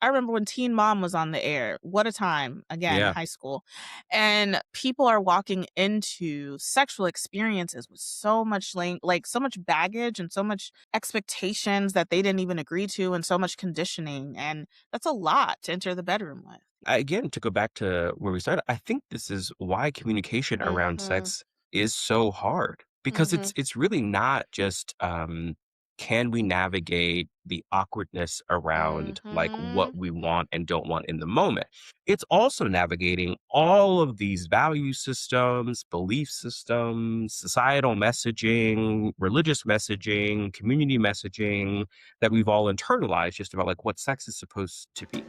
I remember when Teen Mom was on the air. What a time, again, Yeah. high school. And people are walking into sexual experiences with so much so much baggage and so much expectations that they didn't even agree to and so much conditioning. And that's a lot to enter the bedroom with. Again, to go back to where we started, I think this is why communication around Mhm. sex is so hard because Mhm. it's really not just can we navigate the awkwardness around like what Mhm. we want and don't want in the moment. It's also navigating all of these value systems, belief systems, societal messaging, religious messaging, community messaging that we've all internalized just about like what sex is supposed to be.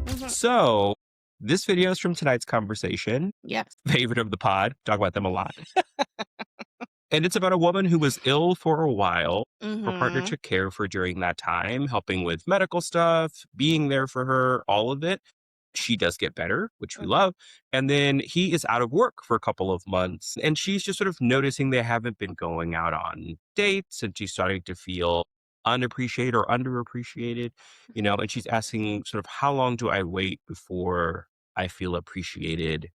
Mhm. So, this video is from tonight's conversation, Yes. favorite of the pod. Talk about them a lot. And it's about a woman who was ill for a while. Her partner Mhm. took care of her during that time, helping with medical stuff, being there for her, all of it. She does get better, which we Mhm. love. And then he is out of work for a couple of months. And she's just sort of noticing they haven't been going out on dates. And she's starting to feel unappreciated or underappreciated, Mhm. and she's asking sort of how long do I wait before I feel appreciated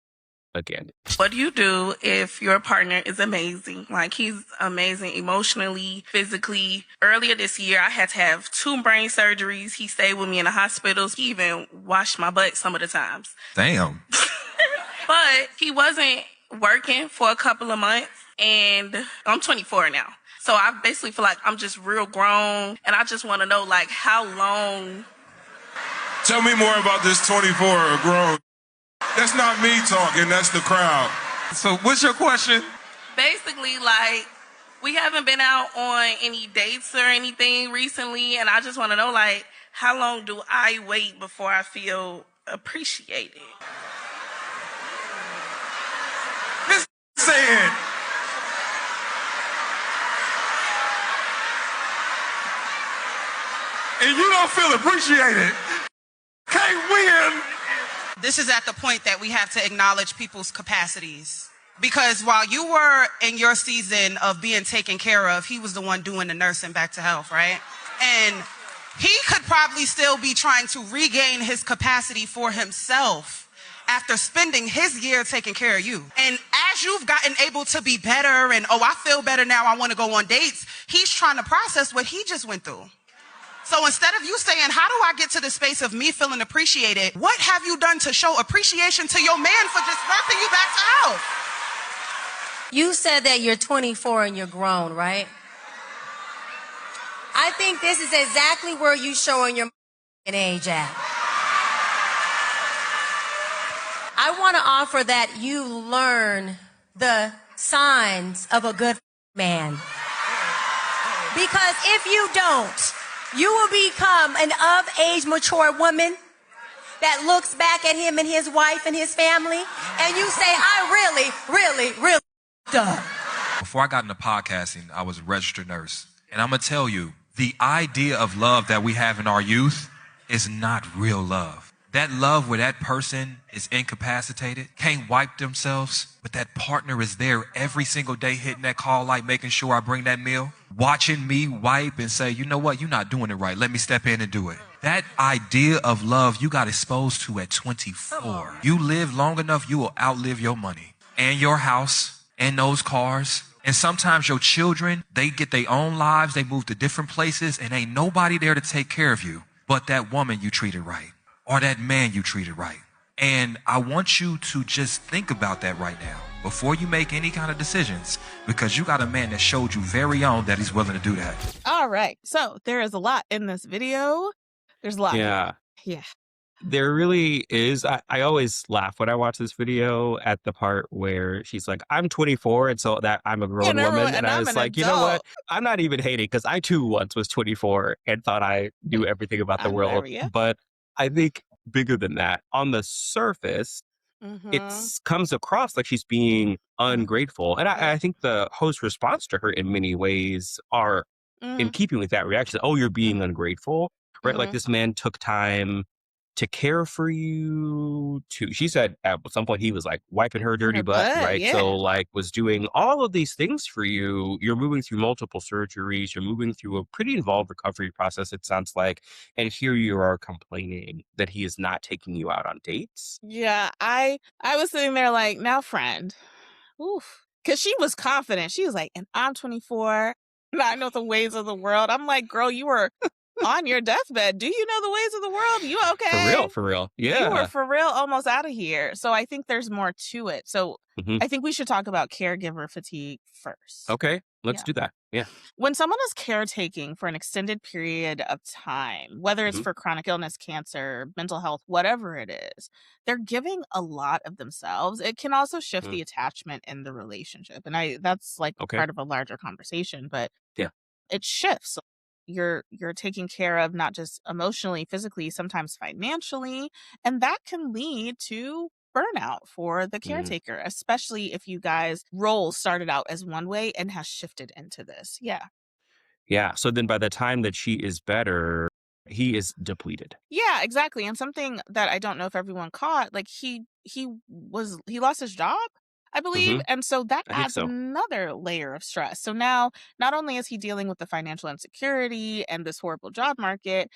again? What do you do if your partner is amazing? Like he's amazing emotionally, physically. Earlier this year, I had to have 2 brain surgeries. He stayed with me in the hospital. He even washed my butt some of the times. Damn. But he wasn't working for a couple of months, and I'm 24 now. So I basically feel like I'm just real grown, and I just want to know, like, how long. Tell me more about this 24 or grown. That's not me talking, that's the crowd. So what's your question? Basically, like, we haven't been out on any dates or anything recently, and I just want to know, like, how long do I wait before I feel appreciated? This saying. And you don't feel appreciated. Can't win. This is at the point that we have to acknowledge people's capacities. Because while you were in your season of being taken care of, he was the one doing the nursing back to health, right? And he could probably still be trying to regain his capacity for himself after spending his year taking care of you. And as you've gotten able to be better and, oh, I feel better now, I want to go on dates, he's trying to process what he just went through. So instead of you saying, how do I get to the space of me feeling appreciated? What have you done to show appreciation to your man for just nursing you back to health? You said that you're 24 and you're grown, right? I think this is exactly where you showing your age at. I want to offer that you learn the signs of a good man. Because if you don't, you will become an of-age, mature woman that looks back at him and his wife and his family, and you say, I really up. Before I got into podcasting, I was a registered nurse. And I'm going to tell you, the idea of love that we have in our youth is not real love. That love where that person is incapacitated, can't wipe themselves, but that partner is there every single day hitting that call light, making sure I bring that meal, watching me wipe and say, you know what, you're not doing it right. Let me step in and do it. That idea of love you got exposed to at 24. You live long enough, you will outlive your money and your house and those cars. And sometimes your children, they get their own lives. They move to different places and ain't nobody there to take care of you but that woman you treated right. Or that man you treated right. And I want you to just think about that right now before you make any kind of decisions, because you got a man that showed you very young that he's willing to do that. All right. So there is a lot in this video. There's a lot. Yeah. Yeah. There really is. I always laugh when I watch this video at the part where she's like, I'm 24, and so that I'm a grown woman. And I I'm was an like, you know what? adult. I'm not even hating because I too once was 24 and thought I knew everything about the I'm world. there, yeah. But I think bigger than that, on the surface, it Mhm. comes across like she's being ungrateful. And I think the host's response to her in many ways are in Mhm. keeping with that reaction. Oh, you're being ungrateful, right? Like Mhm. this man took time to care for you, to she said at some point he was like wiping her dirty Her butt, butt, right? So yeah. like was doing all of these things for you. You're moving through multiple surgeries, you're moving through a pretty involved recovery process, it sounds like. And here you are complaining that he is not taking you out on dates. Yeah, I was sitting there like, "Now, friend." Oof. Because she was confident. She was like, "And I'm 24, and I know the ways of the world." I'm like, "Girl, you were on your deathbed. Do you know the ways of the world? You For okay?" real, for real. You were Yeah. for real almost out of here. So I think there's more to it. So Mhm. I think we should talk about caregiver fatigue first. Okay, let's Yeah. do that. Yeah. When someone is caretaking for an extended period of time, whether it's Mhm. for chronic illness, cancer, mental health, whatever it is, they're giving a lot of themselves. It can also shift Mm. the attachment in the relationship. And that's like Okay. part of a larger conversation, but Yeah. it shifts. You're taking care of not just emotionally, physically, sometimes financially, and that can lead to burnout for the Mm. caretaker, especially if you guys roles started out as one way and has shifted into this. Yeah. Yeah, so then by the time that she is better, he is depleted. Yeah, exactly. And something that I don't know if everyone caught, like he lost his job, I believe. Mhm. And so that I think adds so. another layer of stress. So now not only is he dealing with the financial insecurity and this horrible job market,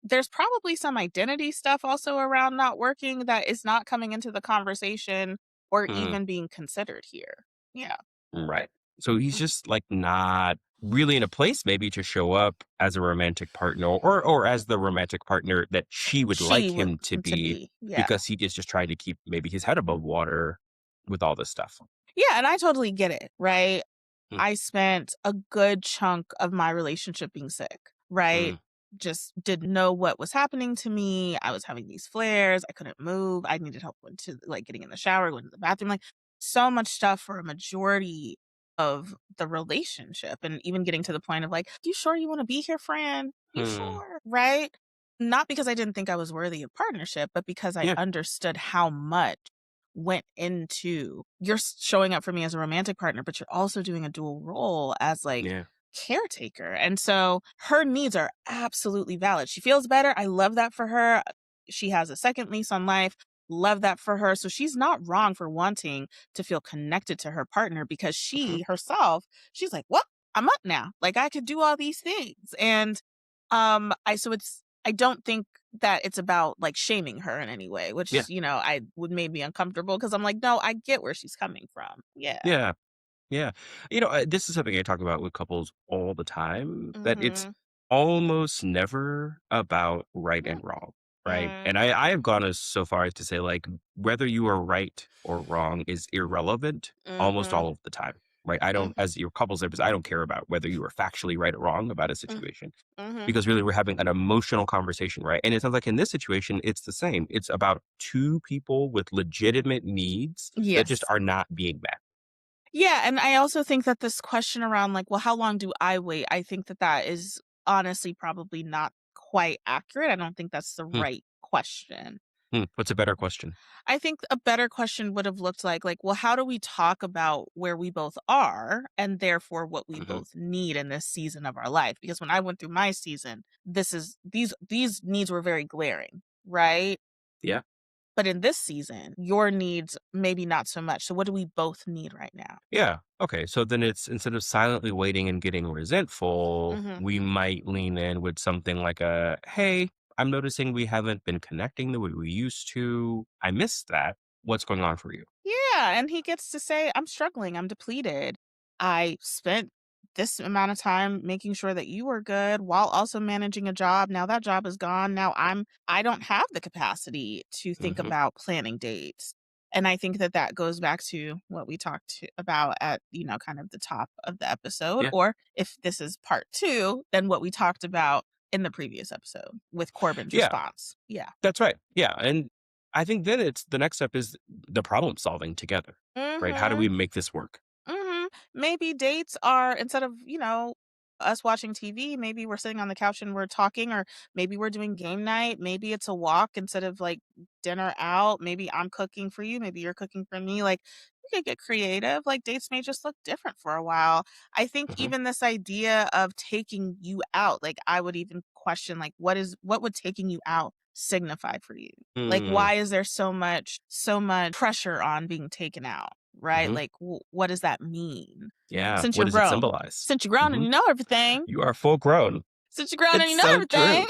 there's probably some identity stuff also around not working that is not coming into the conversation or Mm. even being considered here. Yeah. Right. So he's just like not really in a place maybe to show up as a romantic partner or as the romantic partner that she would She like would him to to be be. Yeah. because he is just trying to keep maybe his head above water with all this stuff. Yeah, and I totally get it, right? Mm. I spent a good chunk of my relationship being sick, right? Mm. Just didn't know what was happening to me. I was having these flares. I couldn't move. I needed help going to like getting in the shower, going to the bathroom, like so much stuff for a majority of the relationship. And even getting to the point of like, you sure you want to be here, Fran? You Mm. sure? Right? Not because I didn't think I was worthy of partnership, but because I Yeah. understood how much went into showing up for me as a romantic partner, but you're also doing a dual role as like Yeah. caretaker. And so her needs are absolutely valid. She feels better. I love that for her. She has a second lease on life. Love that for her. So she's not wrong for wanting to feel connected to her partner because Mhm. she herself, she's like, well, I'm up now. Like I could do all these things. And I don't think that it's about like shaming her in any way, which, Yeah. I would made me uncomfortable because I'm like, no, I get where she's coming from. Yeah. Yeah. Yeah. This is something I talk about with couples all the time, that it's Mm-hmm. almost never about right and wrong, right? And I have gone as so far as to say, like, whether you are right or wrong is irrelevant almost Mm-hmm. all of the time, right? I don't, Mm-hmm. as your couples therapist, I don't care about whether you are factually right or wrong about a Mm-hmm. situation Mm-hmm. because really we're having an emotional conversation, right? And it sounds like in this situation, it's the same. It's about two people with legitimate needs that just Yes. are not being met. Yeah, and I also think that this question around like, well, how long do I wait? I think that that is honestly probably not quite accurate. I don't think that's the Hmm. right question. What's a better question? I think a better question would have looked like, well, how do we talk about where we both are and therefore what we Mhm. both need in this season of our life? Because when I went through my season, these needs were very glaring, right? Yeah. But in this season, your needs maybe not so much. So what do we both need right now? Yeah. Okay. So then it's instead of silently waiting and getting resentful, Mhm. we might lean in with something like hey, I'm noticing we haven't been connecting the way we used to. I missed that. What's going on for you? Yeah, and he gets to say, "I'm struggling, I'm depleted. I spent this amount of time making sure that you were good while also managing a job. Now that job is gone. Now I don't have the capacity to think Hmm. about planning dates." And I think that that goes back to what we about at, kind of the top of the episode, Yeah. or if this is part 2, then what we talked about in the previous episode with Corbin's Yeah. response. Yeah. That's right. Yeah. And I think then it's the next step is the problem solving together, right? How do Mhm. we make this work? Maybe dates are instead of, us watching TV, maybe we're sitting on the couch and we're talking, or maybe we're doing game night. Maybe it's a walk instead of like dinner out. Maybe I'm cooking for you. Maybe you're cooking for me. Like, we could get creative. Like, dates may just look different for a while. I think Hmm. even this idea of taking you out, like, I would even question, like, what would taking you out signify for you? Like, Mm, why is there so much pressure on being taken out, right? mhm. Like, what does that mean? Yeah. Since What you're does it grown, symbolize? since you're grown and Mhm. you know everything, You are full grown. since you're grown and It's you know so everything. true.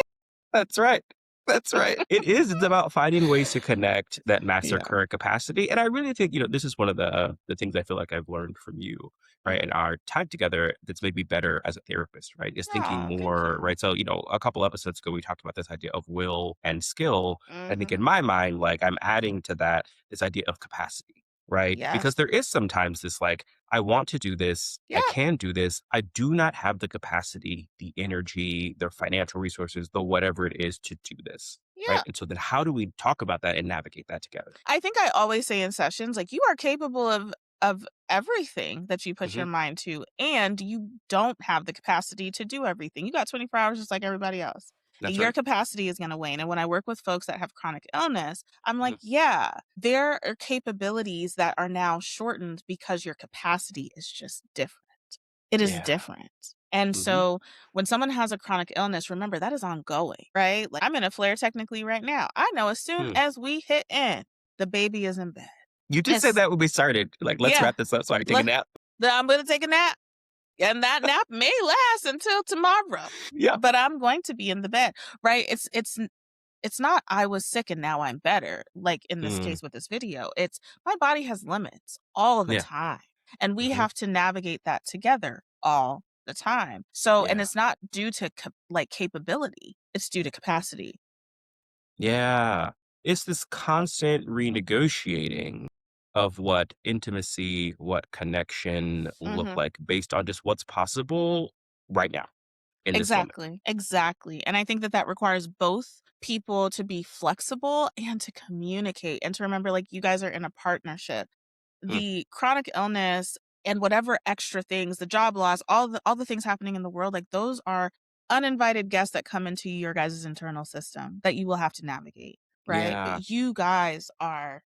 That's right. That's right. It is. It's about finding ways to connect that match their Yeah. current capacity. And I really think, this is one of the things I feel like I've learned from you, right? And our time together that's made me better as a therapist, right? Is thinking Oh, thank more, you. right? So, a couple episodes ago, we talked about this idea of will and skill. I think in Mm-hmm. my mind, like I'm adding to that this idea of capacity, right? Yes. Because there is sometimes this like, I want to do this. Yeah. I can do this. I do not have the capacity, the energy, the financial resources, the whatever it is to do this. Yeah. Right. And so then how do we talk about that and navigate that together? I think I always say in sessions, like, you are capable of everything that you put Hmm. your mind to, and you don't have the capacity to do everything. You got 24 hours just like everybody else. And That's your right. capacity is going to wane. And when I work with folks that have chronic illness, I'm like, Mhm. yeah, there are capabilities that are now shortened because your capacity is just different. It is Yeah. different. And Hmm. so when someone has a chronic illness, remember that is ongoing, right? Like, I'm in a flare technically right now. I know as soon Hmm. as we hit in, the baby is in bed. You did say Yes. that when we started. Like, let's Yeah. wrap this up so I can take a Look, nap. I'm going to take a nap. And that nap may last until tomorrow, Yeah. but I'm going to be in the bed, right? It's not I was sick and now I'm better. Like in this Mm, case with this video, it's my body has limits all the yeah. time. And we Hmm. have to navigate that together all the time. So, and Yeah. it's not due to like capability, it's due to capacity. Yeah. It's this constant renegotiating of what intimacy, what connection look Hmm. like based on just what's possible right now in this moment. Exactly. Exactly. And I think that that requires both people to be flexible and to communicate and to remember, like, you guys are in a partnership. Mm, The chronic illness and whatever extra things, the job loss, all the things happening in the world, like, those are uninvited guests that come into your guys' internal system that you will have to navigate, right? yeah. But you guys are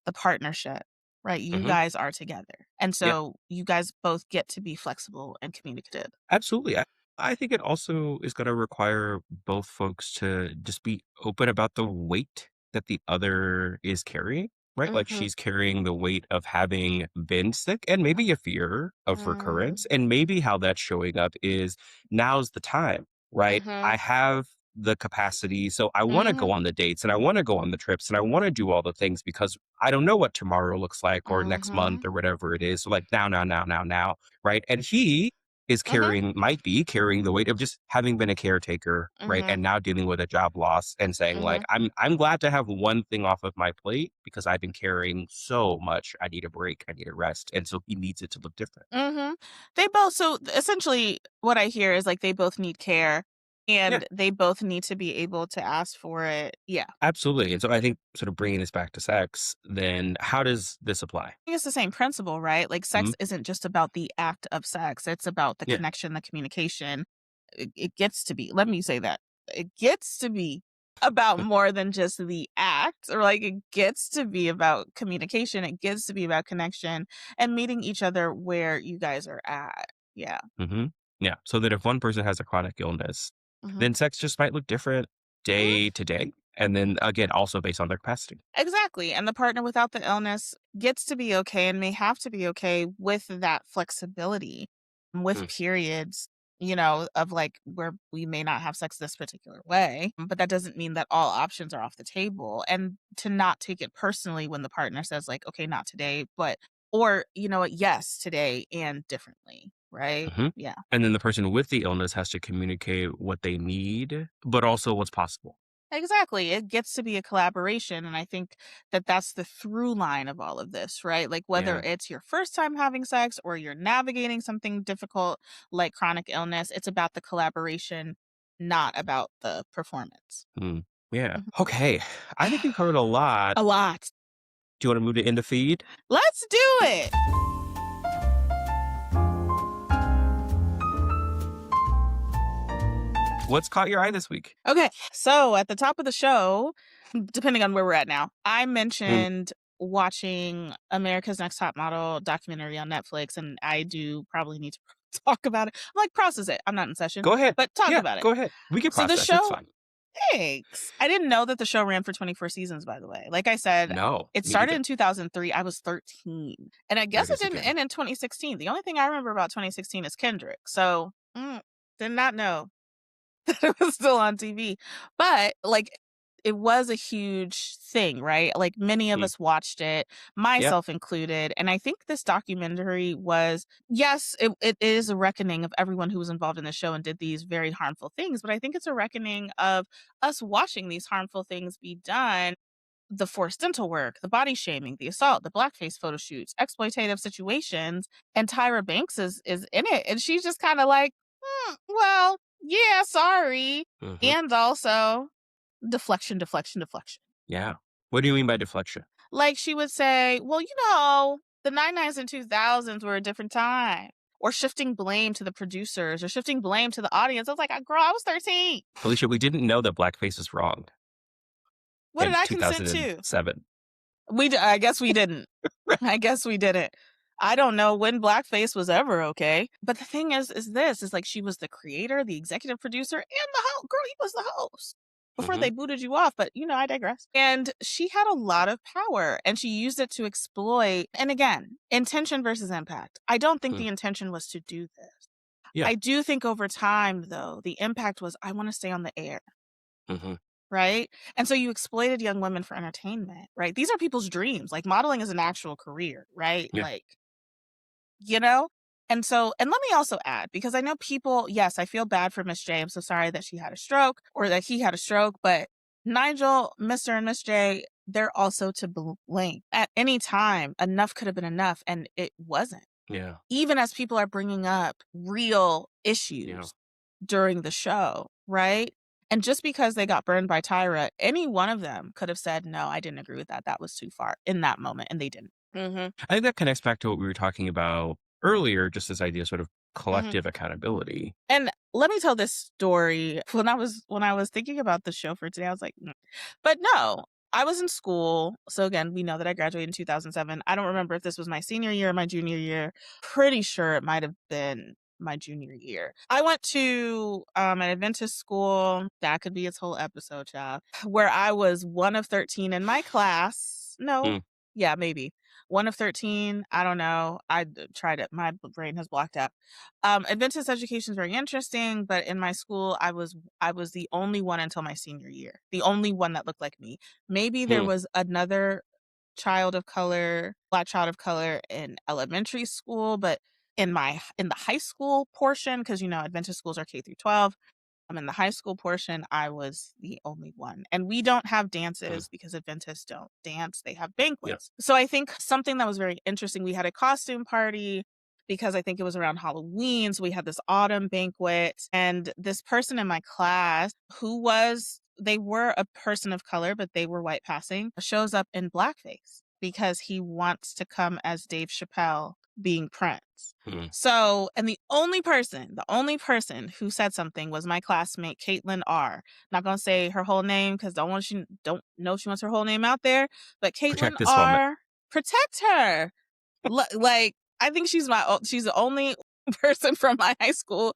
the partnership, right? You Hmm. guys are together. And Yeah. so you guys both get to be flexible and communicative. Absolutely. I think it also is going to require both folks to just be open about the weight that the other is carrying, right? Like Mhm. she's carrying the weight of having been sick and maybe a fear of Mhm. recurrence. And maybe how that's showing up is now's the time, right? I Mhm. have the capacity. So I want to go Mhm. on the dates and I want to go on the trips and I want to do all the things because I don't know what tomorrow looks like or next month Mhm. or whatever it is. So like now, right? And he Mhm. might be carrying the weight of just having been a caretaker, right? Mhm. And now dealing with a job loss and saying like, Mhm. I'm glad to have one thing off of my plate because I've been carrying so much. I need a break. I need a rest. And so he needs it to look different. Mhm. They both, so essentially what I hear is like they both need care Yeah, and they both need to be able to ask for it. Yeah. absolutely. And so I think sort of bringing this back to sex, then how does this apply? I think it's the same principle, right? Like Mhm. sex isn't just about the act of sex. It's about the Yeah. connection, the communication. It gets to be, let me say that. It gets to be about more than just the act, or like it gets to be about communication. It gets to be about connection and meeting each other where you guys are at. Yeah. Hmm. Yeah. So that if one person has a chronic illness, Mhm. then sex just might look different day to day. And then again, also based on their capacity. Exactly. And the partner without the illness gets to be okay and may have to be okay with that flexibility, with Mm, periods, of like where we may not have sex this particular way. But that doesn't mean that all options are off the table. And to not take it personally when the partner says, like, okay, not today, but, or, you know what, yes, today and differently. Right. mhm. Yeah. And then the person with the illness has to communicate what they need, but also what's possible. Exactly. It gets to be a collaboration. And I think that that's the through line of all of this, right? Like whether Yeah. it's your first time having sex or you're navigating something difficult like chronic illness, it's about the collaboration, not about the performance. Mm, yeah. Mhm. Okay. I think we covered a lot. A lot. Do you want to move to end the feed? Let's do it. What's caught your eye this week? Okay. So at the top of the show, depending on where we're at now, I Mm, mentioned watching America's Next Top Model documentary on Netflix, and I do probably need to talk about it. I'm like, process it. I'm not in session, go ahead. but talk Yeah, about it. go ahead. We can So the process. It's show fine. Thanks. I didn't know that the show ran for 24 seasons, by the way. Like I said, No, it me started either. in 2003. I was 13. And I Very guess it didn't significant. end in 2016. The only thing I remember about 2016 is Kendrick. So, did not know that it was still on TV. But like it was a huge thing, right? Like many of Mm. us watched it, Yep. myself included. And I think this documentary was, yes, it is a reckoning of everyone who was involved in the show and did these very harmful things. But I think it's a reckoning of us watching these harmful things be done. The forced dental work, the body shaming, the assault, the blackface photo shoots, exploitative situations, and Tyra Banks is in it. And she's just kind of like, well, yeah, sorry. Mhm. And also deflection, deflection, deflection. Yeah. What do you mean by deflection? Like she would say, well, the 99s and 2000s were a different time. Or shifting blame to the producers or shifting blame to the audience. I was like, girl, I was 13. Felicia, we didn't know that blackface is wrong What did in I consent to? 2007. I guess we didn't. I guess we didn't. I don't know when blackface was ever okay. But the thing is like she was the creator, the executive producer, and the host. Girl, he was the host before they Mhm. booted you off. But I digress. And she had a lot of power and she used it to exploit. And again, intention versus impact. I don't think Mm. the intention was to do this. Yeah. I do think over time, though, the impact was I want to stay on the air. Mhm. Right? And so you exploited young women for entertainment, right? These are people's dreams. Like modeling is an actual career, right? Yeah. Like, And so, and let me also add, because I know people, yes, I feel bad for Miss J. I'm so sorry that she had a stroke or that he had a stroke, but Nigel, Mr. and Miss J, they're also to blame. At any time, enough could have been enough, and it wasn't. Yeah. Even as people are bringing up real Yeah. issues during the show, right? And just because they got burned by Tyra, any one of them could have said, no, I didn't agree with that. That was too far in that moment. And they didn't. I think that connects back to what we were talking about earlier, just this idea of sort of collective accountability. And let me tell this story. When I was thinking about the show for today, I was like, but no, I was in school. So again, we know that I graduated in 2007. I don't remember if this was my senior year or my junior year. Pretty sure it might have been my junior year. I went to an Adventist school. That could be its whole episode, child. Where I was one of 13 in my class. No, Mm. yeah, maybe one of 13. I don't know. I tried it. My brain has blocked out. Adventist education is very interesting, but in my school, I was the only one until my senior year. The only one that looked like me. Maybe there Hmm. was another child of color, black child of color in elementary school, but in the high school portion, because Adventist schools are K through 12. I'm in the high school portion. I was the only one. And we don't have dances because Adventists don't dance. They have Yeah. banquets. So I think something that was very interesting, we had a costume party because I think it was around Halloween. So we had this autumn banquet. And this person in my class they were a person of color, but they were white passing, shows up in blackface because he wants to come as Dave Chappelle being Prince. Hmm. So, and the only person who said something was my classmate, Caitlin R. Not going to say her whole name because don't know if she wants her whole name out there, but Caitlin Protect this R. woman. Protect her. Like, I think she's the only person from my high school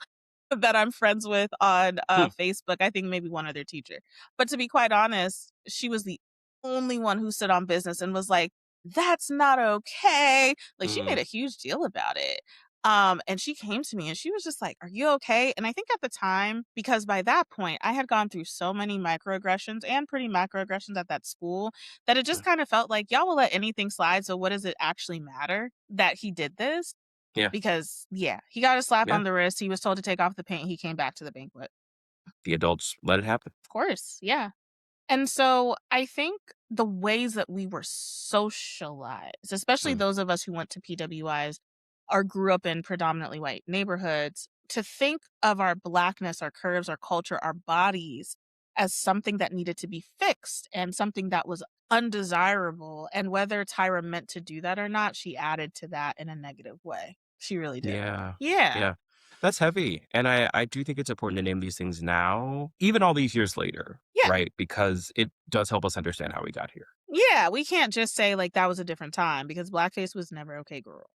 that I'm friends with on Facebook. I think maybe one other teacher. But to be quite honest, she was the only one who stood on business and was like, that's not okay. Like she made a huge deal about it. And she came to me and she was just like, are you okay? And I think at the time, because by that point I had gone through so many microaggressions and pretty macroaggressions at that school that it just kind of felt like y'all will let anything slide. So what does it actually matter that he did this? Yeah. Because he got a slap Yeah. on the wrist. He was told to take off the paint. He came back to the banquet. The adults let it happen. Of course. Yeah. And so I think the ways that we were socialized, especially those of us who went to PWIs or grew up in predominantly white neighborhoods, to think of our blackness, our curves, our culture, our bodies as something that needed to be fixed and something that was undesirable. And whether Tyra meant to do that or not, she added to that in a negative way. She really did. Yeah. Yeah. Yeah. That's heavy. And I do think it's important to name these things now, even all these years later. Yeah. right? Because it does help us understand how we got here. Yeah, we can't just say like that was a different time because blackface was never okay, girl.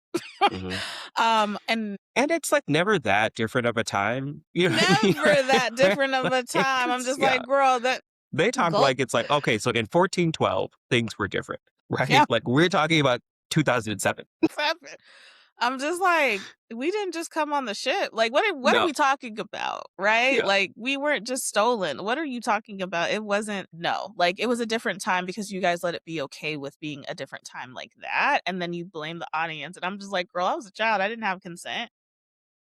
Hmm. And And it's like never that different of a time. You know what I mean? never that different of Like, a time. I'm just yeah. like, girl, that They talk go. like it's like, okay, so in 1412, things were different, right? Yeah, Like we're talking about 2007. I'm just like, we didn't just come on the ship. Like, what are No. we talking about? Right? Yeah. Like, we weren't just stolen. What are you talking about? It wasn't, no. Like, it was a different time because you guys let it be okay with being a different time like that. And then you blame the audience. And I'm just like, girl, I was a child. I didn't have consent.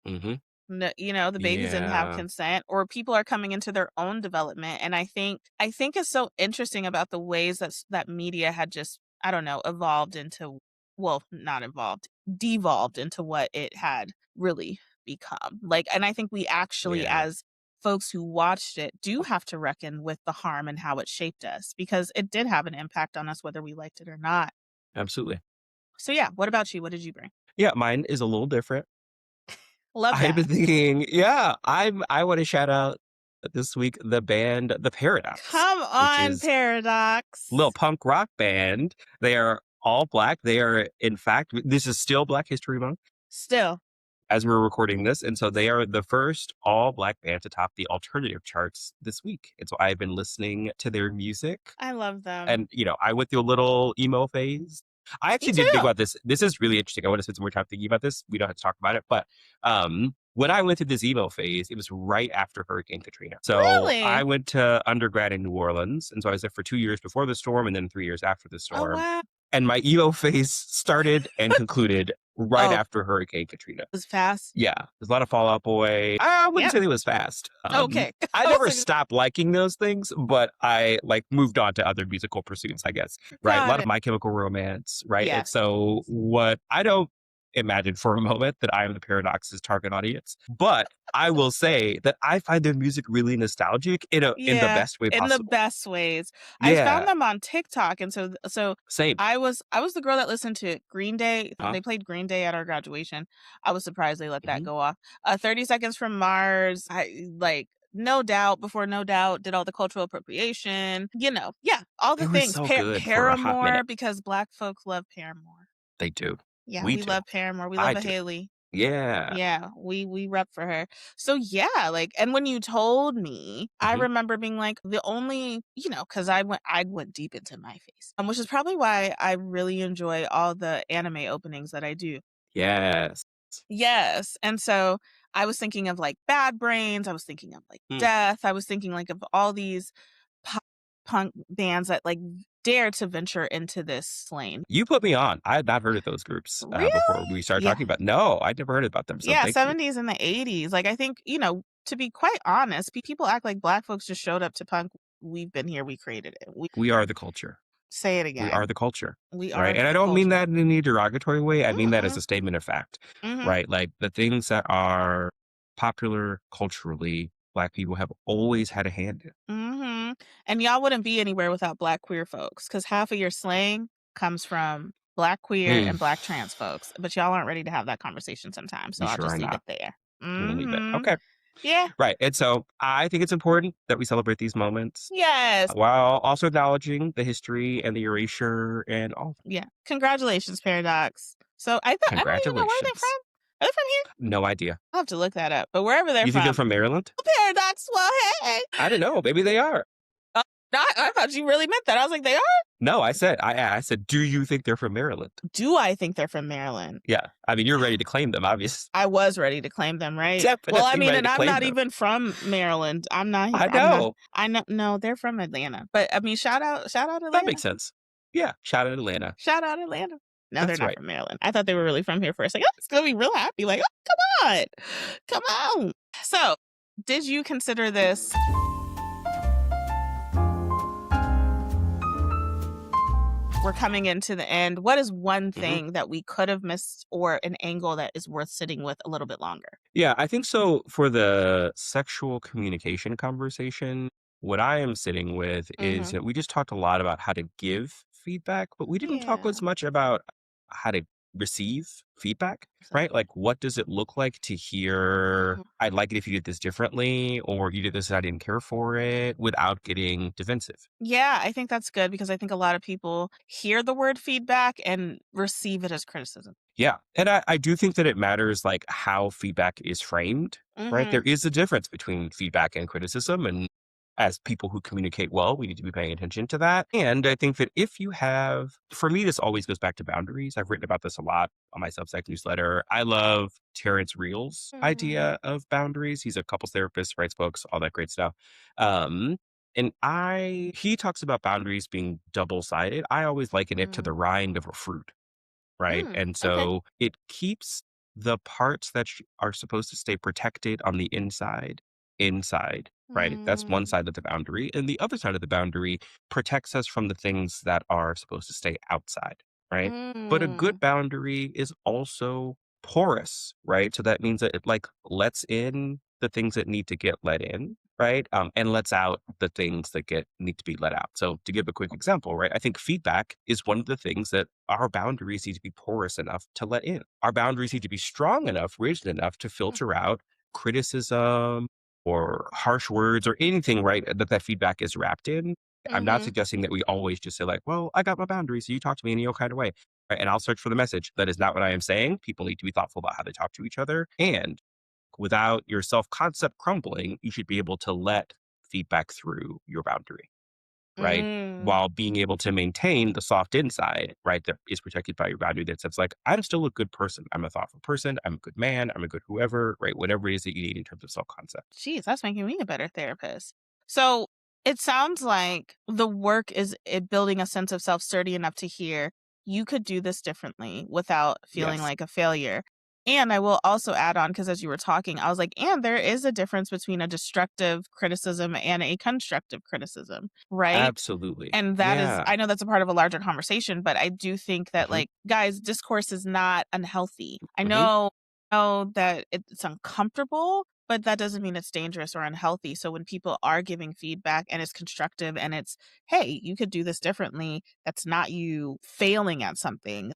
Hmm. No, the babies didn't have Yeah. consent, or people are coming into their own development. And I think it's so interesting about the ways that media had just, I don't know, evolved into, well, not evolved, devolved into what it had really become. Like, and I think we actually, Yeah. as folks who watched it, do have to reckon with the harm and how it shaped us because it did have an impact on us whether we liked it or not. Absolutely. So yeah, what about you? What did you bring? Yeah, mine is a little different. Love I've been that. thinking, I want to shout out this week the band The Paradox, Come which on, is a little Paradox. punk rock band. They are all Black. They are, in fact, this is still Black History Month Still. as we're recording this. And so they are the first all Black band to top the alternative charts this week. And so I've been listening to their music. I love them. And, I went through a little emo phase. I Me actually did think too. about this. This is really interesting. I want to spend some more time thinking about this. We don't have to talk about it. But when I went through this emo phase, it was right after Hurricane Katrina. So I Really? went to undergrad in New Orleans. And so I was there for 2 years before the storm and then 3 years after the Oh, storm. wow. And my emo phase started and concluded right Oh, it after Hurricane Katrina. was fast? Yeah, there's a lot of Fall Out Boy. I wouldn't Yep. say it was fast. Okay. I I was never like, stopped liking those things, but I like moved on to other musical pursuits, I guess. Right, a got lot of it. My Chemical Romance, right? And Yes. so, what I don't imagine for a moment that I am the Paradox's target audience, but I will say that I find their music really nostalgic in the Yeah, best way in the possible. best ways. I found Yeah, them on TikTok, and so same. I was the girl that listened to Green Day. Huh? They played Green Day at our graduation. I was surprised they let that Hmm. go off. 30 Seconds from Mars. I like No Doubt before No Doubt did all the cultural appropriation. Yeah, all the They were things. so good for a hot Paramore minute. because Black folks love Paramore. They do. Yeah, We we do. love Paramore. We love I a do. Haley. Yeah. Yeah, we rep for her. So yeah, like, and when you told me, I Hmm. remember being like, the only, because I went deep into my face, which is probably why I really enjoy all the anime openings that I do. Yes. Yes, and so I was thinking of like Bad Brains, I was thinking of like Hmm. Death, I was thinking like of all these pop punk bands that like dare to venture into this lane. You put me on. I had not heard of those groups Really? before we started Yeah. talking about. No, I'd never heard about them. So Yeah, thank you. 70s and the 80s. Like, I think, to be quite honest, people act like Black folks just showed up to punk. We've been here, we created it. We We are the culture. say it We are again. the culture. We Right. are And I the don't mean culture. that in any derogatory way. I mean that as Mm-mm. a statement of fact. Mm-hmm. Right. Like the things that are popular culturally, Black people have always had a hand in. Mm-hmm. And y'all wouldn't be anywhere without Black queer folks, because half of your slang comes from Black queer Hmm. and Black trans folks. But y'all aren't ready to have that conversation sometimes. So We I'll sure just are leave it not. there. We're gonna leave it. Mm-hmm. Okay. Yeah. Right. And so I think it's important that we celebrate these moments Yes. while also acknowledging the history and the erasure and all. Yeah. Congratulations, Paradox. So I don't even know where they're Congratulations. from. Are they from here? No idea. I'll have to look that up. But wherever they're You think they're from, from Maryland? Paradox. Well, hey. I don't know. Maybe they are. I thought you really meant that. I was like, they are? No, I said, do you think they're from Maryland? Do I think they're from Maryland? Yeah. I mean, you're ready to claim them, obviously. I was ready to claim them, right? Definitely Well, I mean, ready and to I'm claim not them. even from Maryland. I'm not. I I'm not. know. I know. No, they're from Atlanta. But I mean, shout out Atlanta. That makes sense. Yeah. Shout out Atlanta. Shout out Atlanta. No, they're That's not right. from Maryland. I thought they were really from here for a second. I was gonna be real happy. Like, oh, come on. So, did you consider this? We're coming into the end. What is one thing that we could have missed or an angle that is worth sitting with a little bit longer? Yeah, I think so. For the sexual communication conversation, what I am sitting with is that we just talked a lot about how to give feedback, but we didn't talk Yeah. as much about how to receive feedback, right? Exactly. Like, what does it look like to hear, Mhm. I'd like it if you did this differently, or you did this and I didn't care for it, without getting defensive? Yeah, I think that's good because I think a lot of people hear the word feedback and receive it as criticism. Yeah. And I do think that it matters like how feedback is framed, right? There Mhm. is a difference between feedback and criticism. And as people who communicate well, we need to be paying attention to that. And I think that if you have, for me, this always goes back to boundaries. I've written about this a lot on my Substack newsletter. I love Terrence Real's Mm. idea of boundaries. He's a couples therapist, writes books, all that great stuff. Um, he talks about boundaries being double sided. I always liken it to the Mm. rind of a fruit, right? Mm. And Okay. so it keeps the parts that are supposed to stay protected on the inside, right? That's one Mm. side of the boundary. And the other side of the boundary protects us from the things that are supposed to stay outside, right? But a good Mm. boundary is also porous, right? So that means that it like lets in the things that need to get let in, right? And lets out the things that need to be let out. So to give a quick example, right? I think feedback is one of the things that our boundaries need to be porous enough to let in. Our boundaries need to be strong enough, rigid enough to filter out criticism or harsh words or anything, right? That feedback is wrapped in. I'm not Mhm. suggesting that we always just say like, well, I got my boundaries, so you talk to me in your kind of way. Right? And I'll search for the message. That is not what I am saying. People need to be thoughtful about how they talk to each other. And without your self concept crumbling, you should be able to let feedback through your boundary, right? Mm. While being able to maintain the soft inside, right? That is protected by your boundary that says, like, I'm still a good person. I'm a thoughtful person. I'm a good man. I'm a good whoever, right? Whatever it is that you need in terms of self concept. Jeez, that's making me a better therapist. So it sounds like the work is building a sense of self sturdy enough to hear you could do this differently without feeling Yes, like a failure. And I will also add on, because as you were talking, I was like, and there is a difference between a destructive criticism and a constructive criticism, right? absolutely. And that is, Yeah. I know that's a part of a larger conversation, but I do think that, Hmm. like, guys, discourse is not unhealthy. I Hmm. know that it's uncomfortable, but that doesn't mean it's dangerous or unhealthy. So when people are giving feedback and it's constructive and it's, hey, you could do this differently, that's not you failing at something.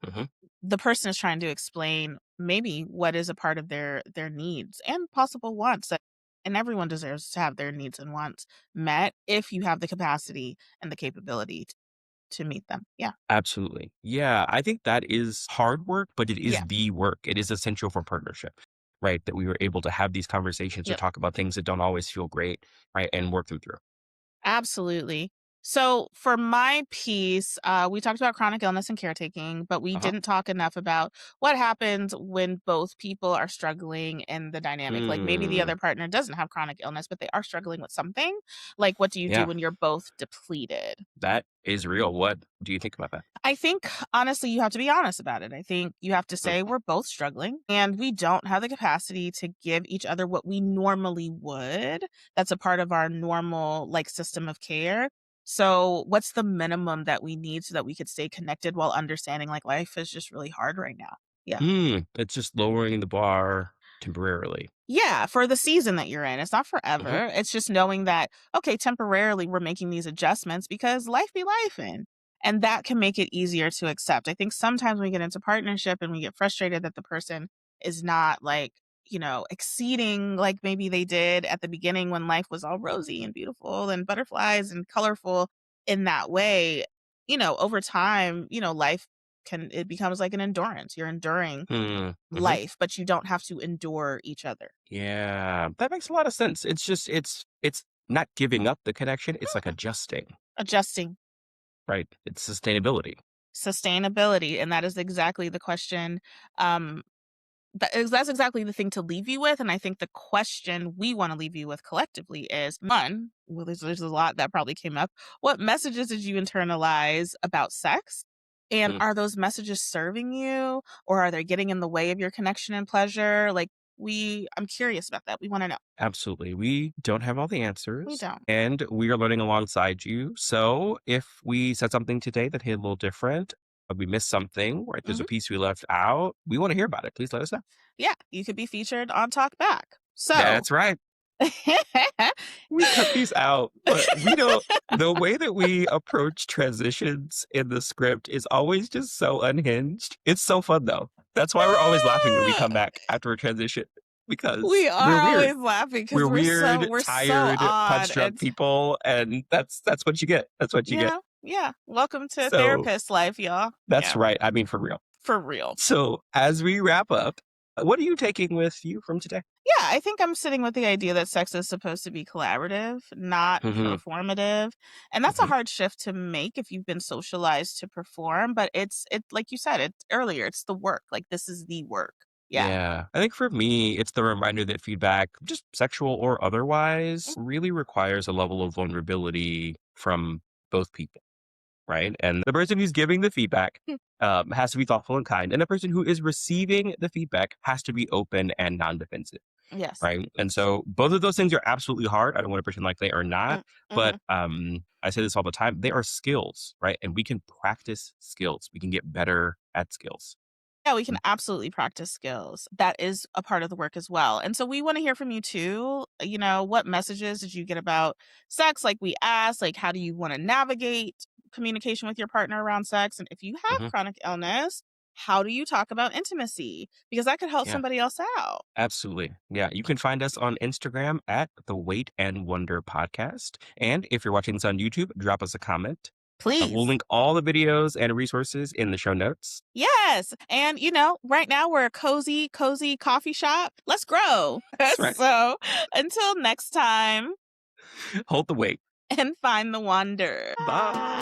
Hmm. The person is trying to explain maybe what is a part of their needs and possible wants that, and everyone deserves to have their needs and wants met if you have the capacity and the capability to meet them. Yeah. Absolutely. Yeah. I think that is hard work, but it is Yeah. the work. It is essential for partnership, right? That we were able to have these conversations or Yep. talk about things that don't always feel great, right? And work them through. Absolutely. So for my piece, we talked about chronic illness and caretaking, but we Uh-huh. didn't talk enough about what happens when both people are struggling in the dynamic. Like maybe the Hmm. other partner doesn't have chronic illness, but they are struggling with something. Like what do you do Yeah. when you're both depleted? That is real. What do you think about that? I think honestly, you have to be honest about it. I think you have to say Mhm. we're both struggling and we don't have the capacity to give each other what we normally would. That's a part of our normal like system of care. So, what's the minimum that we need so that we could stay connected while understanding like life is just really hard right now? Yeah. It's just lowering the bar temporarily. Yeah, for the season that you're in. It's not Mhm. forever. It's just knowing that, okay, temporarily we're making these adjustments because life be life in. And that can make it easier to accept. I think sometimes when we get into partnership and we get frustrated that the person is not like, exceeding like maybe they did at the beginning when life was all rosy and beautiful and butterflies and colorful in that way, over time, life it becomes like an endurance. You're enduring Mm, mhm. life, but you don't have to endure each other. Yeah, that makes a lot of sense. It's just it's not giving up the connection. It's like adjusting, Adjusting. right? It's sustainability. Sustainability, and that is exactly the question, um, that's exactly the thing to leave you with, and I think the question we wanna leave you with collectively is, 1, well, there's a lot that probably came up. What messages did you internalize about sex? And Mm, are those messages serving you, or are they getting in the way of your connection and pleasure? Like, I'm curious about that. We wanna know. absolutely. We don't have all the We answers, don't. and we are learning alongside you. So if we said something today that hit a little different, or we missed something, or if there's a Mhm. piece we left out, we want to hear about it. Please let us know. Yeah, you could be featured on Talk Back. So That's right. We cut these out, but we don't. The way that we approach transitions in the script is always just so unhinged. It's so fun, though. That's why we're always laughing when we come back after a transition because We we're are weird. always laughing We're because weird, we're so tired, punch odd. drunk And people, and that's what you get. That's what you get. yeah. Welcome to So therapist life, y'all. that's Yeah, right. I mean, for real. for real. So as we wrap up, what are you taking with you from today? Yeah, I think I'm sitting with the idea that sex is supposed to be collaborative, not Hmm. performative. And that's a Hmm. hard shift to make if you've been socialized to perform, but it like you said it earlier, it's the work. Like this is the work. Yeah. Yeah. I think for me, it's the reminder that feedback, just sexual or otherwise, really requires a level of vulnerability from both people, right? And the person who's giving the feedback has to be thoughtful and kind. And the person who is receiving the feedback has to be open and non defensive, Yes. right? And so both of those things are absolutely hard. I don't want to pretend like they are not, Mm-hmm. but I say this all the time. They are skills, right? And we can practice skills. We can get better at skills. Yeah, we can absolutely practice skills. That is a part of the work as well. And so we want to hear from you too. What messages did you get about sex? Like we asked, like, how do you want to navigate communication with your partner around sex? And if you have Hmm. chronic illness, how do you talk about intimacy? Because that could help Yeah. somebody else out. Absolutely. Yeah. You can find us on Instagram at the Wait and Wonder podcast. And if you're watching this on YouTube, drop us a comment. We'll Please. link all the videos and resources in the show notes. Yes. And, right now we're a cozy coffee shop. Let's grow. That's right. So until next time, Hold the wait. and find the wonder. Bye.